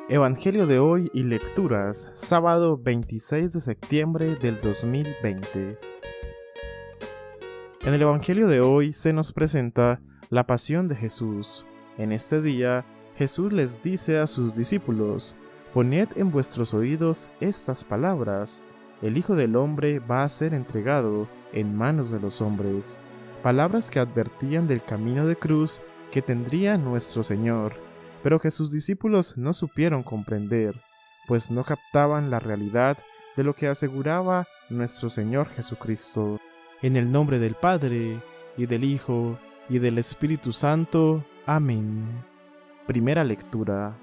Evangelio de hoy y lecturas, sábado 26 de septiembre del 2020. En el Evangelio de hoy se nos presenta la pasión de Jesús. En este día, Jesús les dice a sus discípulos: «Poned en vuestros oídos estas palabras. El Hijo del Hombre va a ser entregado en manos de los hombres». Palabras que advertían del camino de cruz que tendría nuestro Señor, pero que sus discípulos no supieron comprender, pues no captaban la realidad de lo que aseguraba nuestro Señor Jesucristo. En el nombre del Padre, y del Hijo, y del Espíritu Santo. Amén. Primera lectura.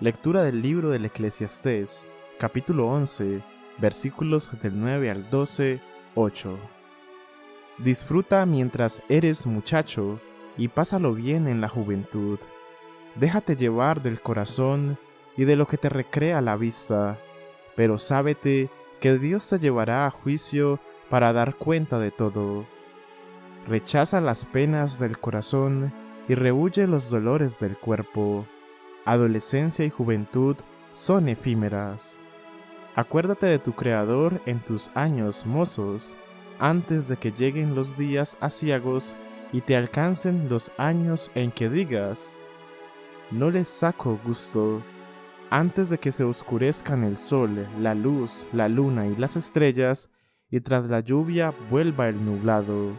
Lectura del libro del Eclesiastés, capítulo 11, versículos del 9 al 12, 8. Disfruta mientras eres muchacho, y pásalo bien en la juventud. Déjate llevar del corazón y de lo que te recrea la vista, pero sábete que Dios te llevará a juicio para dar cuenta de todo. Rechaza las penas del corazón y rehúye los dolores del cuerpo. Adolescencia y juventud son efímeras. Acuérdate de tu Creador en tus años mozos, antes de que lleguen los días aciagos y te alcancen los años en que digas: «No les saco gusto», antes de que se oscurezcan el sol, la luz, la luna y las estrellas, y tras la lluvia vuelva el nublado.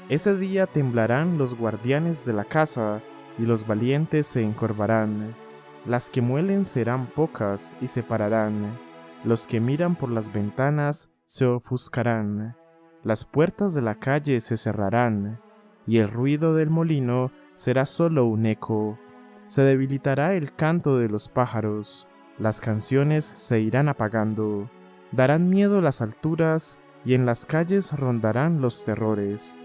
Ese día temblarán los guardianes de la casa, y los valientes se encorvarán. Las que muelen serán pocas y se pararán. Los que miran por las ventanas se ofuscarán. Las puertas de la calle se cerrarán, y el ruido del molino será solo un eco. Se debilitará el canto de los pájaros, las canciones se irán apagando, darán miedo las alturas y en las calles rondarán los terrores.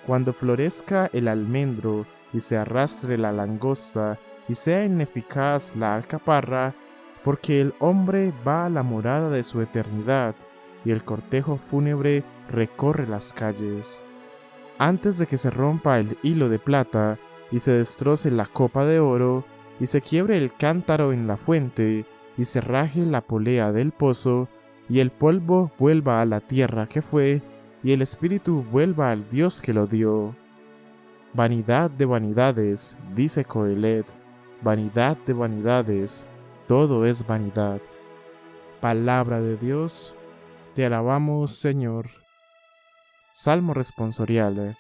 Cuando florezca el almendro y se arrastre la langosta y sea ineficaz la alcaparra, porque el hombre va a la morada de su eternidad y el cortejo fúnebre recorre las calles. Antes de que se rompa el hilo de plata y se destroce la copa de oro, y se quiebre el cántaro en la fuente, y se raje la polea del pozo, y el polvo vuelva a la tierra que fue, y el espíritu vuelva al Dios que lo dio. Vanidad de vanidades, dice Coelet, vanidad de vanidades, todo es vanidad. Palabra de Dios, te alabamos, Señor. Salmo responsorial.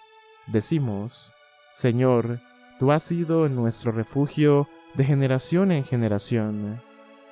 Decimos: Señor, tú has sido nuestro refugio de generación en generación.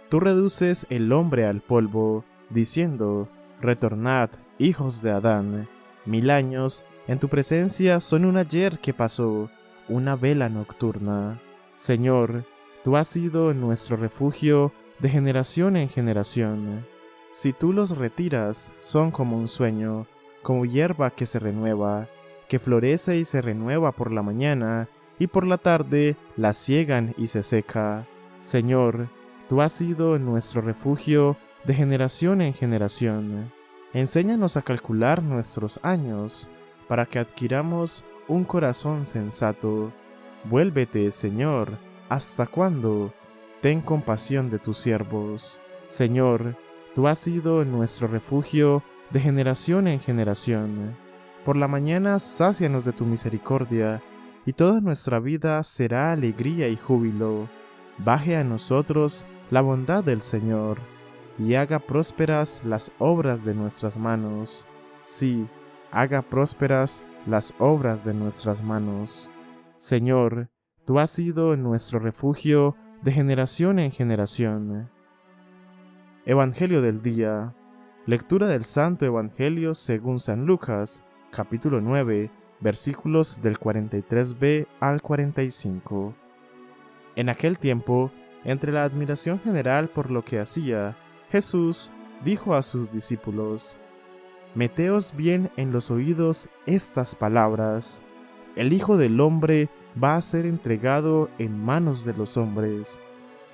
Tú reduces el hombre al polvo, diciendo: retornad, hijos de Adán. 1000 años en tu presencia son un ayer que pasó, una vela nocturna. Señor, tú has sido nuestro refugio de generación en generación. Si tú los retiras, son como un sueño, como hierba que se renueva, que florece y se renueva por la mañana, y por la tarde la siegan y se seca. Señor, tú has sido nuestro refugio de generación en generación. Enséñanos a calcular nuestros años, para que adquiramos un corazón sensato. Vuélvete, Señor, ¿hasta cuándo? Ten compasión de tus siervos. Señor, tú has sido nuestro refugio de generación en generación. Por la mañana sácianos de tu misericordia, y toda nuestra vida será alegría y júbilo. Baje a nosotros la bondad del Señor, y haga prósperas las obras de nuestras manos. Sí, haga prósperas las obras de nuestras manos. Señor, tú has sido nuestro refugio de generación en generación. Evangelio del día. Lectura del Santo Evangelio según San Lucas, capítulo 9, versículos del 43b al 45. En aquel tiempo, entre la admiración general por lo que hacía, Jesús dijo a sus discípulos: «Meteos bien en los oídos estas palabras. El Hijo del Hombre va a ser entregado en manos de los hombres».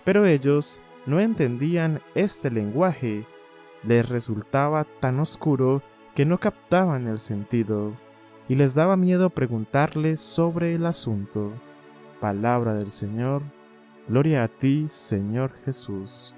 Pero ellos no entendían este lenguaje, les resultaba tan oscuro que no captaban el sentido, y les daba miedo preguntarle sobre el asunto. Palabra del Señor. Gloria a ti, Señor Jesús.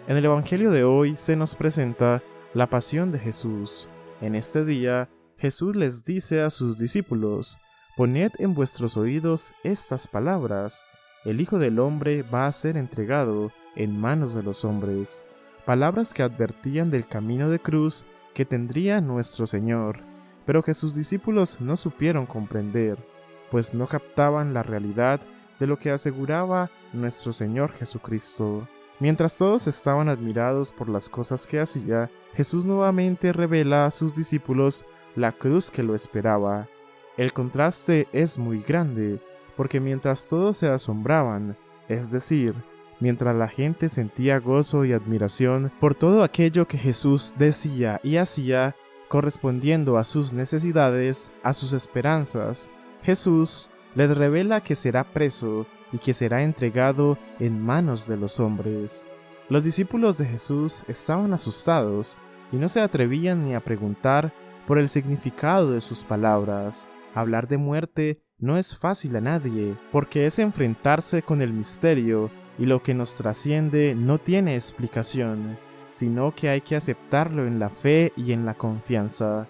En el Evangelio de hoy se nos presenta la pasión de Jesús. En este día, Jesús les dice a sus discípulos: «Poned en vuestros oídos estas palabras. El Hijo del Hombre va a ser entregado en manos de los hombres». Palabras que advertían del camino de cruz que tendría nuestro Señor, pero que sus discípulos no supieron comprender, pues no captaban la realidad de lo que aseguraba nuestro Señor Jesucristo. Mientras todos estaban admirados por las cosas que hacía, Jesús nuevamente revela a sus discípulos la cruz que lo esperaba. El contraste es muy grande, porque mientras todos se asombraban, es decir, mientras la gente sentía gozo y admiración por todo aquello que Jesús decía y hacía, correspondiendo a sus necesidades, a sus esperanzas, Jesús les revela que será preso y que será entregado en manos de los hombres. Los discípulos de Jesús estaban asustados y no se atrevían ni a preguntar por el significado de sus palabras. Hablar de muerte no es fácil a nadie, porque es enfrentarse con el misterio y lo que nos trasciende no tiene explicación, sino que hay que aceptarlo en la fe y en la confianza.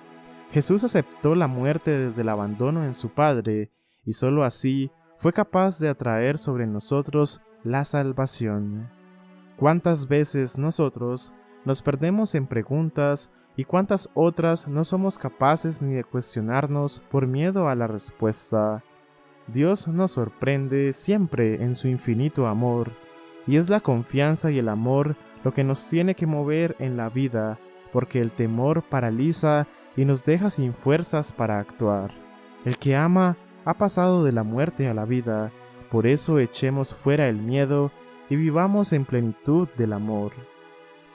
Jesús aceptó la muerte desde el abandono en su Padre, y sólo así fue capaz de atraer sobre nosotros la salvación. ¿Cuántas veces nosotros nos perdemos en preguntas y cuántas otras no somos capaces ni de cuestionarnos por miedo a la respuesta? Dios nos sorprende siempre en su infinito amor, y es la confianza y el amor lo que nos tiene que mover en la vida, porque el temor paraliza y nos deja sin fuerzas para actuar. El que ama ha pasado de la muerte a la vida, por eso echemos fuera el miedo y vivamos en plenitud del amor.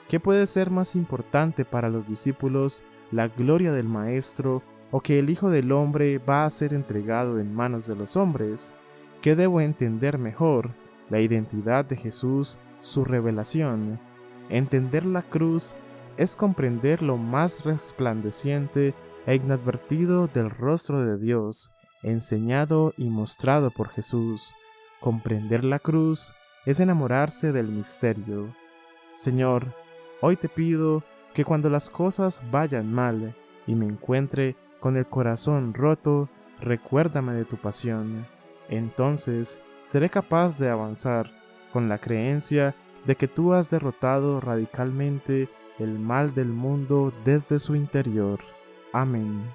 ¿Qué puede ser más importante para los discípulos, la gloria del Maestro o que el Hijo del Hombre va a ser entregado en manos de los hombres? ¿Qué debo entender mejor? La identidad de Jesús, su revelación. Entender la cruz es comprender lo más resplandeciente e inadvertido del rostro de Dios, enseñado y mostrado por Jesús. Comprender la cruz es enamorarse del misterio. Señor, hoy te pido que cuando las cosas vayan mal y me encuentre con el corazón roto, recuérdame de tu pasión. Entonces seré capaz de avanzar con la creencia de que tú has derrotado radicalmente el mal del mundo desde su interior. Amén.